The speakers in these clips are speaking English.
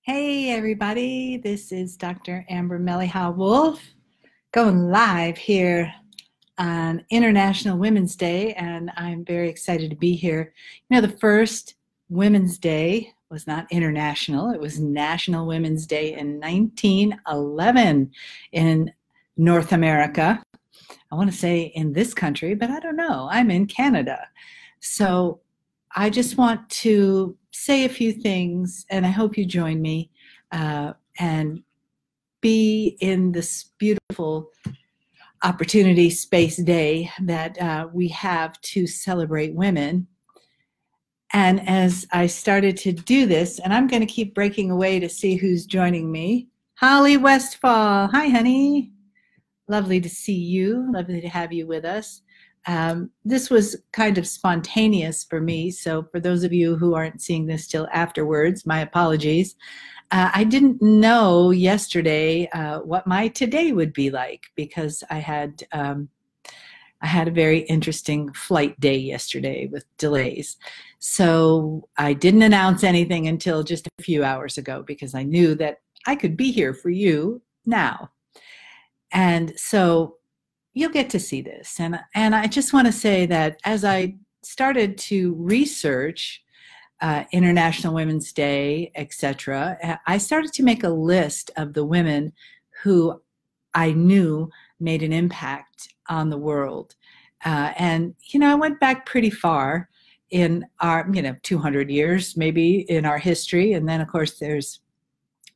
Hey everybody, this is Dr. Amber Mele'ha Wolf going live here on International Women's Day, and I'm very excited to be here. You know, the first Women's Day was not international, it was National Women's Day in 1911 in North America. I want to say in this country, but I don't know. I'm in Canada. So I just want to say a few things, and I hope you join me and be in this beautiful opportunity space day that we have to celebrate women. And as I started to do this, and I'm going to keep breaking away to see who's joining me. Holly Westfall. Hi, honey. Lovely to see you. Lovely to have you with us. This was kind of spontaneous for me, so for those of you who aren't seeing this till afterwards, my apologies. I didn't know yesterday what my today would be like because I had a very interesting flight day yesterday with delays. So I didn't announce anything until just a few hours ago because I knew that I could be here for you now. And so you'll get to see this. And I just want to say that as I started to research International Women's Day, etc., I started to make a list of the women who I knew made an impact on the world. And, you know, I went back pretty far in our, 200 years maybe in our history. And then, of course, there's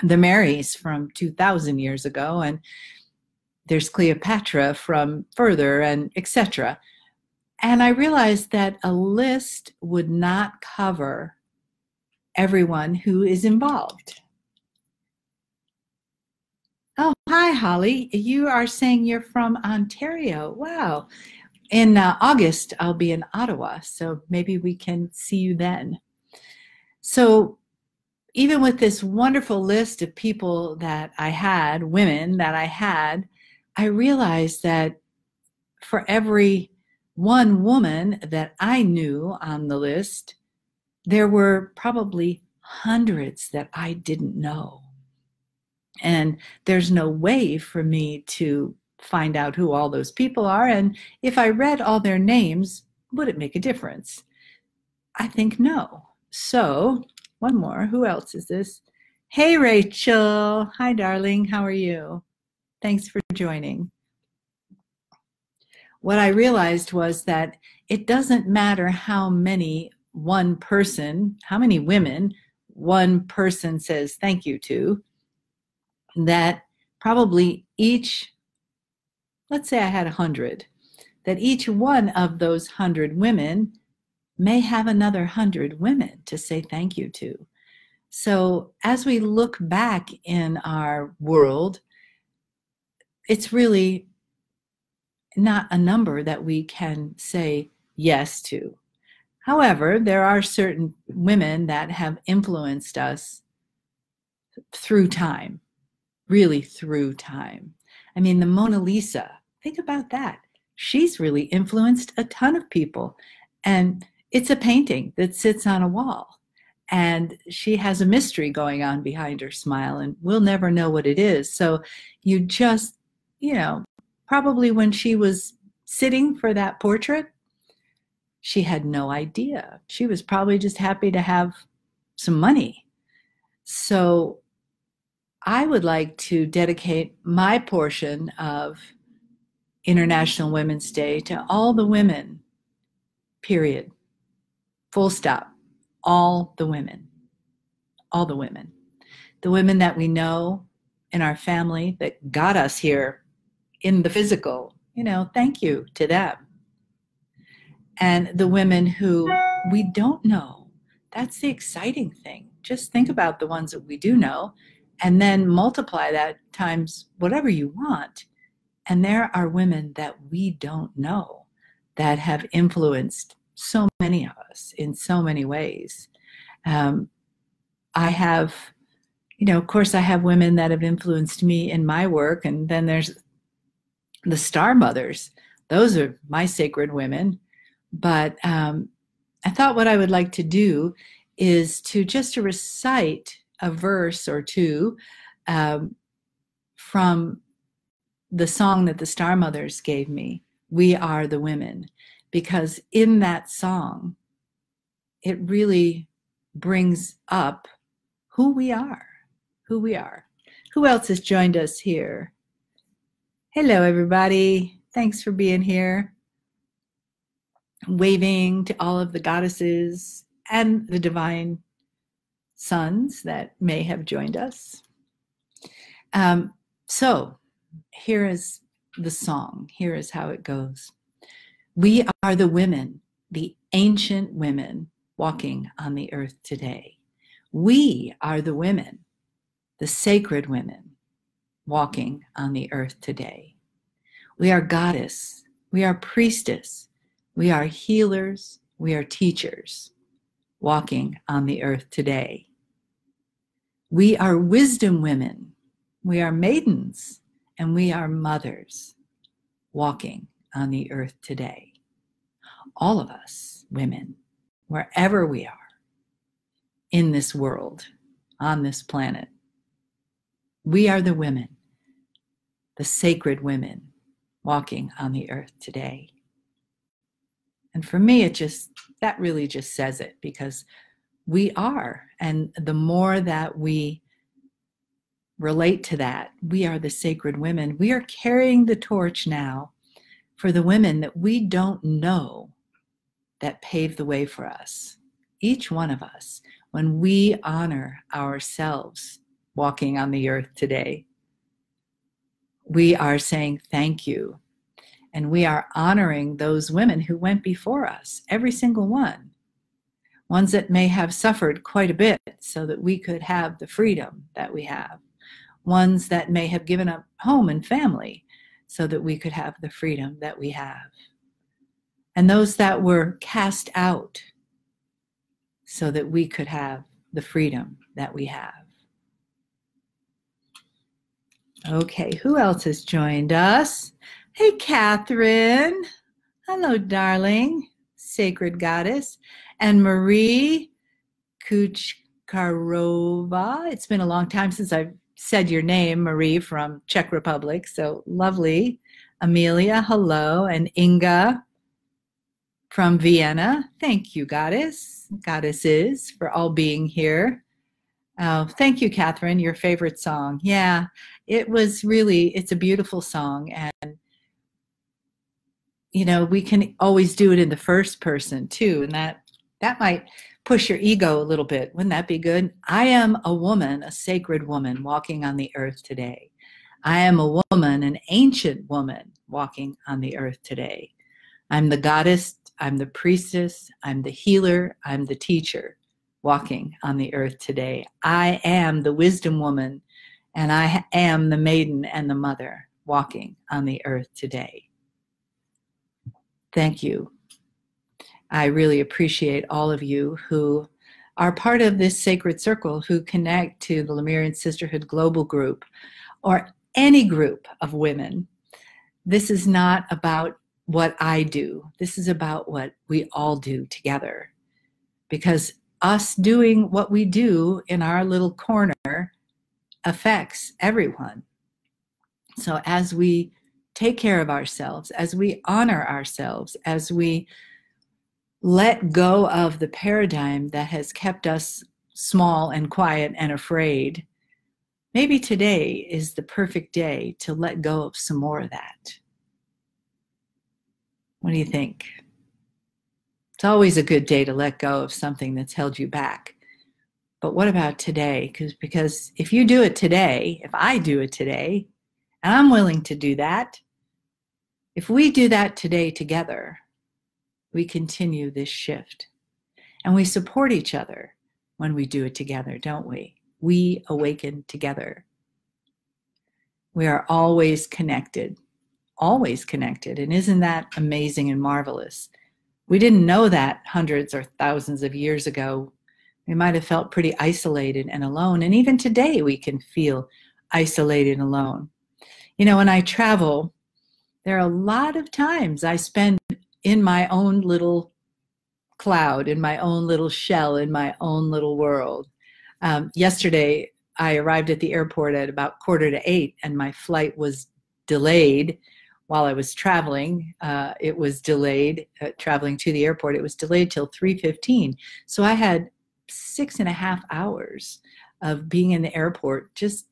the Marys from 2,000 years ago. And there's Cleopatra from further, and etc. And I realized that a list would not cover everyone who is involved. Oh, hi, Holly. You are saying you're from Ontario. Wow. In August, I'll be in Ottawa, so maybe we can see you then. So even with this wonderful list of people that I had, women that I had, I realized that for every one woman that I knew on the list, there were probably hundreds that I didn't know. And there's no way for me to find out who all those people are. And if I read all their names, would it make a difference? I think no. So one more. Who else is this? Hey, Rachel. Hi, darling. How are you? Thanks for joining. What I realized was that it doesn't matter how many women one person says thank you to, that probably each, let's say I had 100, that each one of those 100 women may have another 100 women to say thank you to. So as we look back in our world, it's really not a number that we can say yes to. However, there are certain women that have influenced us through time, really through time. I mean, the Mona Lisa, think about that. She's really influenced a ton of people. And it's a painting that sits on a wall. And she has a mystery going on behind her smile, and we'll never know what it is. So you just, probably when she was sitting for that portrait, she had no idea. She was probably just happy to have some money. So I would like to dedicate my portion of International Women's Day to all the women, period. Full stop. All the women. All the women. The women that we know in our family that got us here in the physical, thank you to them. And the women who we don't know, that's the exciting thing. Just think about the ones that we do know and then multiply that times whatever you want. And there are women that we don't know that have influenced so many of us in so many ways. I have, of course, I have women that have influenced me in my work, and then there's the star mothers. Those are my sacred women. But I thought what I would like to do is to recite a verse or two from the song that the Star Mothers gave me, We Are the Women, because in that song, it really brings up who we are, who we are. Who else has joined us here? Hello, everybody. Thanks for being here. Waving to all of the goddesses and the divine sons that may have joined us. So here is the song. Here is how it goes. We are the women, the ancient women walking on the earth today. We are the women, the sacred women walking on the earth today. We are goddess, we are priestess, we are healers, we are teachers walking on the earth today. We are wisdom women, we are maidens, and we are mothers walking on the earth today. All of us women, wherever we are in this world, on this planet, we are the women, the sacred women walking on the earth today. And for me, that really just says it, because we are. And the more that we relate to that, we are the sacred women. We are carrying the torch now for the women that we don't know that paved the way for us. Each one of us, when we honor ourselves walking on the earth today, we are saying thank you. And we are honoring those women who went before us, every single one. Ones that may have suffered quite a bit so that we could have the freedom that we have. Ones that may have given up home and family so that we could have the freedom that we have. And those that were cast out so that we could have the freedom that we have. Okay, who else has joined us? Hey, Catherine. Hello, darling. Sacred Goddess. And Marie Kuchkarova. It's been a long time since I've said your name, Marie, from Czech Republic. So lovely. Amelia, hello. And Inga from Vienna. Thank you, goddesses, for all being here. Thank you, Catherine, your favorite song. Yeah, it's a beautiful song. And, you know, we can always do it in the first person too. And that might push your ego a little bit. Wouldn't that be good? I am a woman, a sacred woman walking on the earth today. I am a woman, an ancient woman walking on the earth today. I'm the goddess, I'm the priestess, I'm the healer, I'm the teacher walking on the earth today. I am the wisdom woman, and I am the maiden and the mother walking on the earth today. Thank you. I really appreciate all of you who are part of this sacred circle, who connect to the Lemurian Sisterhood Global Group or any group of women. This is not about what I do. This is about what we all do together. Because us doing what we do in our little corner affects everyone. So as we take care of ourselves, as we honor ourselves, as we let go of the paradigm that has kept us small and quiet and afraid, maybe today is the perfect day to let go of some more of that. What do you think? It's always a good day to let go of something that's held you back. But what about today? Because if you do it today, if I do it today, and I'm willing to do that, if we do that today together, we continue this shift. And we support each other when we do it together, don't we? We awaken together. We are always connected. Always connected. And isn't that amazing and marvelous? We didn't know that hundreds or thousands of years ago. We might have felt pretty isolated and alone. And even today we can feel isolated and alone. You know, when I travel, there are a lot of times I spend in my own little cloud, in my own little shell, in my own little world. Yesterday, I arrived at the airport at about 7:45, and my flight was delayed while I was traveling. It was delayed, traveling to the airport. It was delayed till 3:15. So I had 6.5 hours of being in the airport just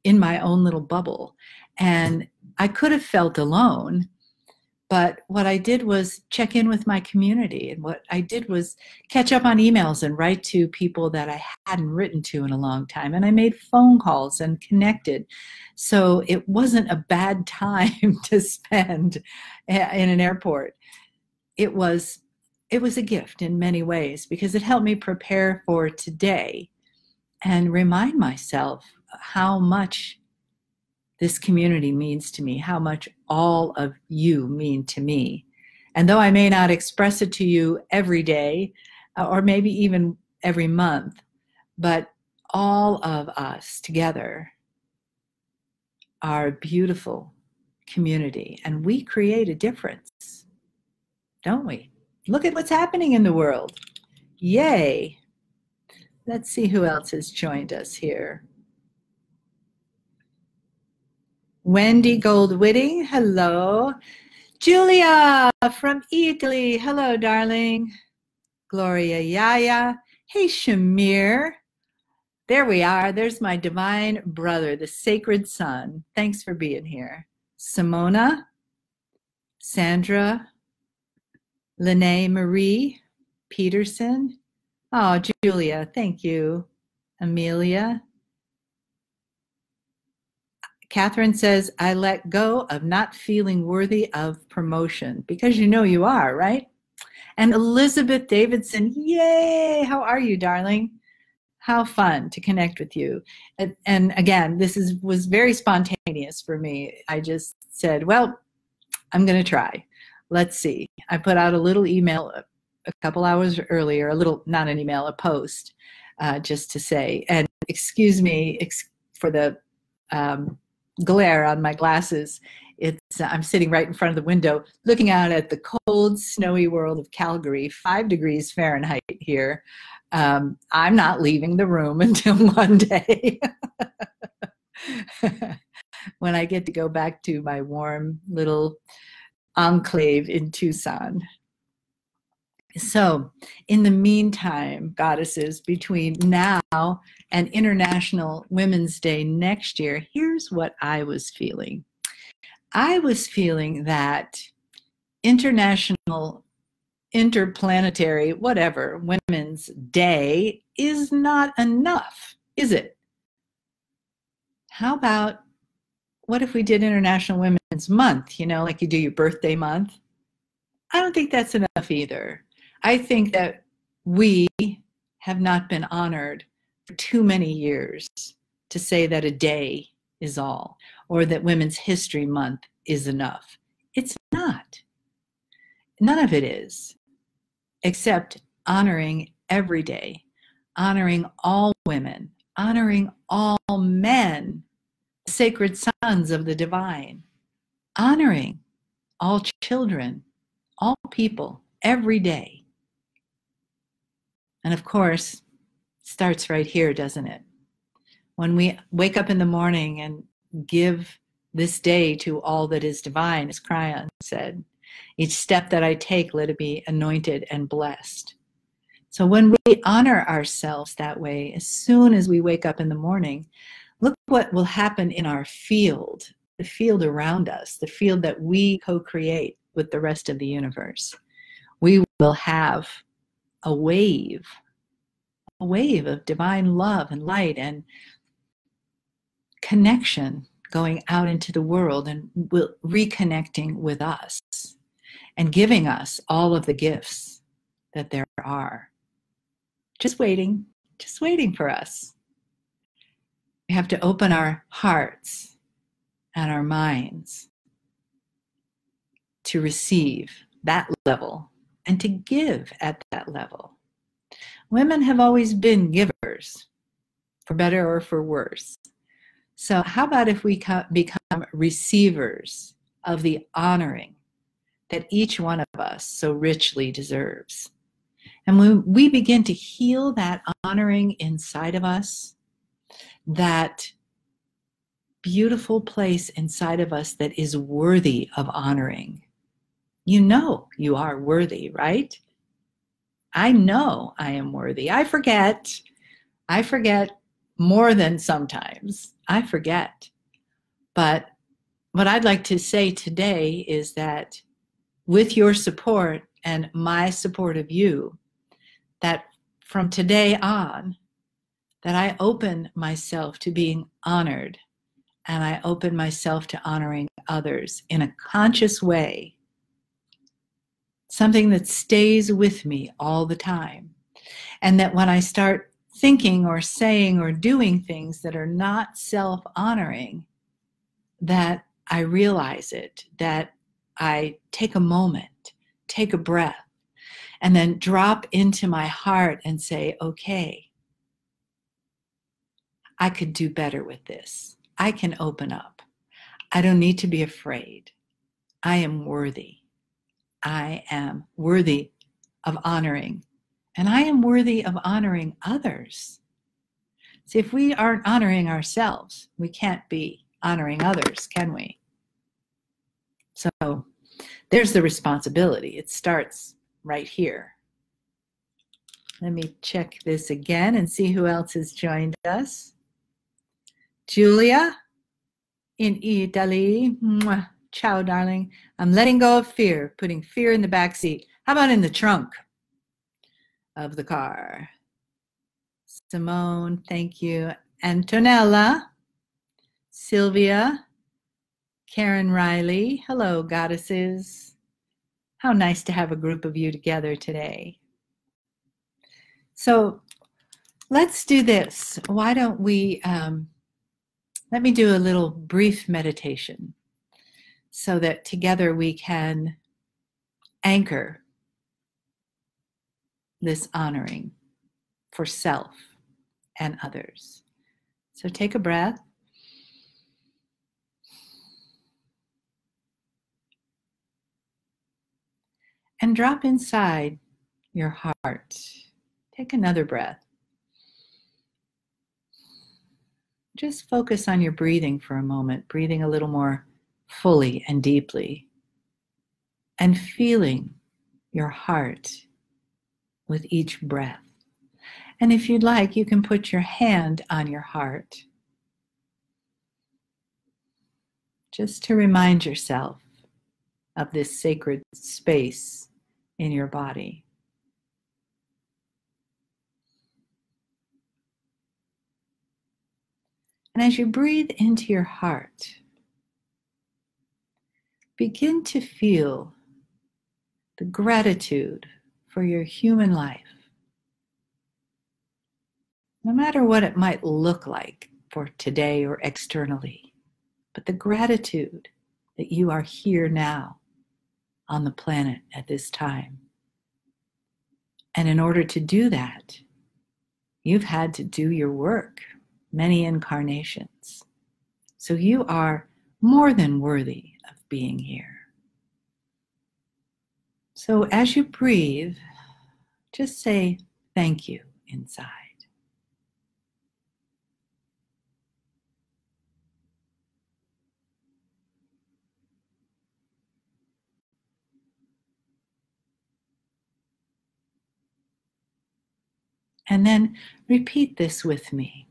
in my own little bubble. And I could have felt alone, but what I did was check in with my community. And what I did was catch up on emails and write to people that I hadn't written to in a long time. And I made phone calls and connected. So it wasn't a bad time to spend in an airport. It was a gift in many ways because it helped me prepare for today and remind myself how much this community means to me, how much all of you mean to me. And though I may not express it to you every day, or maybe even every month, but all of us together are a beautiful community, and we create a difference, don't we? Look at what's happening in the world. Yay. Let's see who else has joined us here. Wendy Gold-Whitting, hello. Julia from Italy, hello, darling. Gloria Yaya, hey, Shamir. There we are. There's my divine brother, the sacred son. Thanks for being here. Simona, Sandra, Lene Marie Peterson. Oh, Julia, thank you. Amelia. Catherine says, I let go of not feeling worthy of promotion, because you know you are, right? And Elizabeth Davidson, yay, how are you, darling? How fun to connect with you. And again, this was very spontaneous for me. I just said, well, I'm going to try. Let's see. I put out a little email a couple hours earlier, not an email, a post, just to say, and excuse me for the glare on my glasses. I'm sitting right in front of the window looking out at the cold, snowy world of Calgary, 5 degrees Fahrenheit here. I'm not leaving the room until Monday when I get to go back to my warm little enclave in Tucson. So in the meantime, goddesses, between now and International Women's Day next year, here's what I was feeling. I was feeling that International, Interplanetary, whatever, Women's Day is not enough, is it? How about, what if we did International Women's Month, like you do your birthday month? I don't think that's enough either. I think that we have not been honored for too many years to say that a day is all, or that Women's History Month is enough. It's not. None of it is, except honoring every day, honoring all women, honoring all men, sacred sons of the divine, honoring all children, all people, every day. And of course, it starts right here, doesn't it? When we wake up in the morning and give this day to all that is divine, as Cryon said, each step that I take, let it be anointed and blessed. So when we honor ourselves that way, as soon as we wake up in the morning, look what will happen in our field, the field around us, the field that we co-create with the rest of the universe. We will have a wave of divine love and light and connection going out into the world and reconnecting with us and giving us all of the gifts that there are. Just waiting for us. We have to open our hearts and our minds to receive that level and to give at that level. Women have always been givers, for better or for worse. So how about if we become receivers of the honoring that each one of us so richly deserves? And when we begin to heal that honoring inside of us, that beautiful place inside of us that is worthy of honoring. You know you are worthy, right? I know I am worthy. I forget. I forget more than sometimes. I forget. But what I'd like to say today is that with your support and my support of you, that from today on, that I open myself to being honored, and I open myself to honoring others in a conscious way, something that stays with me all the time. And that when I start thinking or saying or doing things that are not self-honoring, that I realize it, that I take a moment, take a breath, and then drop into my heart and say, okay, I could do better with this. I can open up. I don't need to be afraid. I am worthy. I am worthy of honoring, and I am worthy of honoring others. See, if we aren't honoring ourselves, we can't be honoring others, can we? So there's the responsibility. It starts right here. Let me check this again and see who else has joined us. Julia in Italy. Mwah. Ciao, darling. I'm letting go of fear, putting fear in the back seat. How about in the trunk of the car? Simone, thank you. Antonella, Sylvia, Karen Riley. Hello, goddesses. How nice to have a group of you together today. So let's do this. Why don't we, let me do a little brief meditation so that together we can anchor this honoring for self and others. So take a breath. And drop inside your heart. Take another breath. Just focus on your breathing for a moment, breathing a little more fully and deeply, and feeling your heart with each breath. And if you'd like, you can put your hand on your heart, just to remind yourself of this sacred space in your body. And as you breathe into your heart, begin to feel the gratitude for your human life, no matter what it might look like for today or externally, but the gratitude that you are here now on the planet at this time. And in order to do that, you've had to do your work, many incarnations. So you are more than worthy of being here. So as you breathe, just say thank you inside. And then repeat this with me.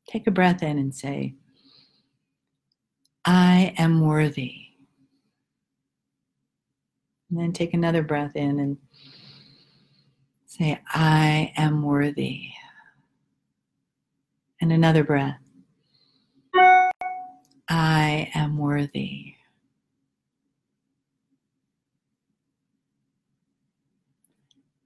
Take a breath in and say, I am worthy. And then take another breath in and say, I am worthy. And another breath. I am worthy.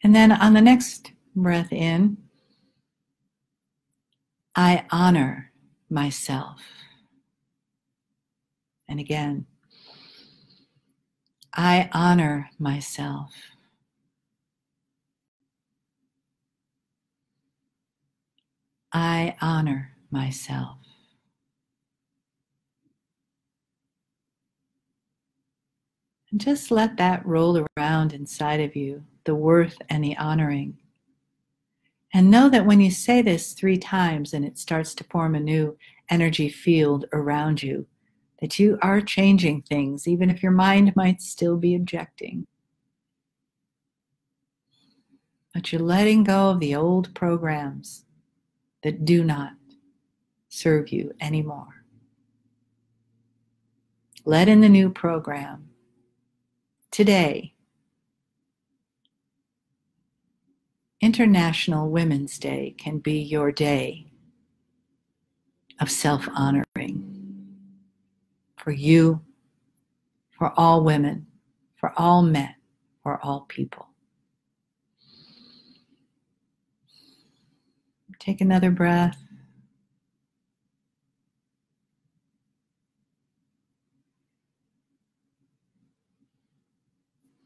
And then on the next breath in, I honor myself. And again, I honor myself. I honor myself. And just let that roll around inside of you, the worth and the honoring. And know that when you say this 3 times and it starts to form a new energy field around you, that you are changing things, even if your mind might still be objecting. But you're letting go of the old programs that do not serve you anymore. Let in the new program. Today, International Women's Day can be your day of self-honoring for you, for all women, for all men, for all people. Take another breath.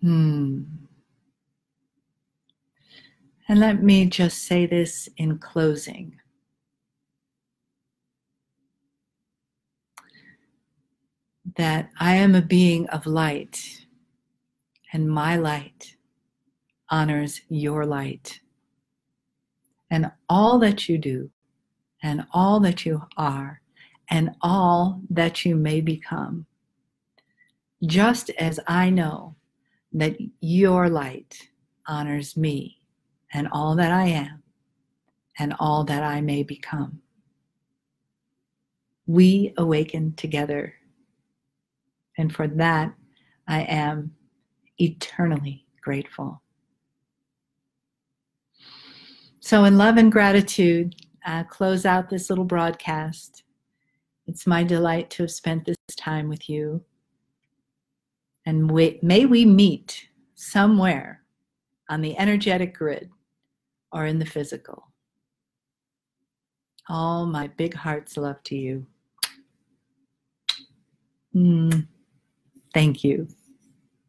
And let me just say this in closing. That I am a being of light, and my light honors your light. And all that you do, and all that you are, and all that you may become, just as I know that your light honors me and all that I am and all that I may become. We awaken together, and for that I am eternally grateful. So in love and gratitude, close out this little broadcast. It's my delight to have spent this time with you. And may we meet somewhere on the energetic grid or in the physical. All my big heart's love to you. Thank you.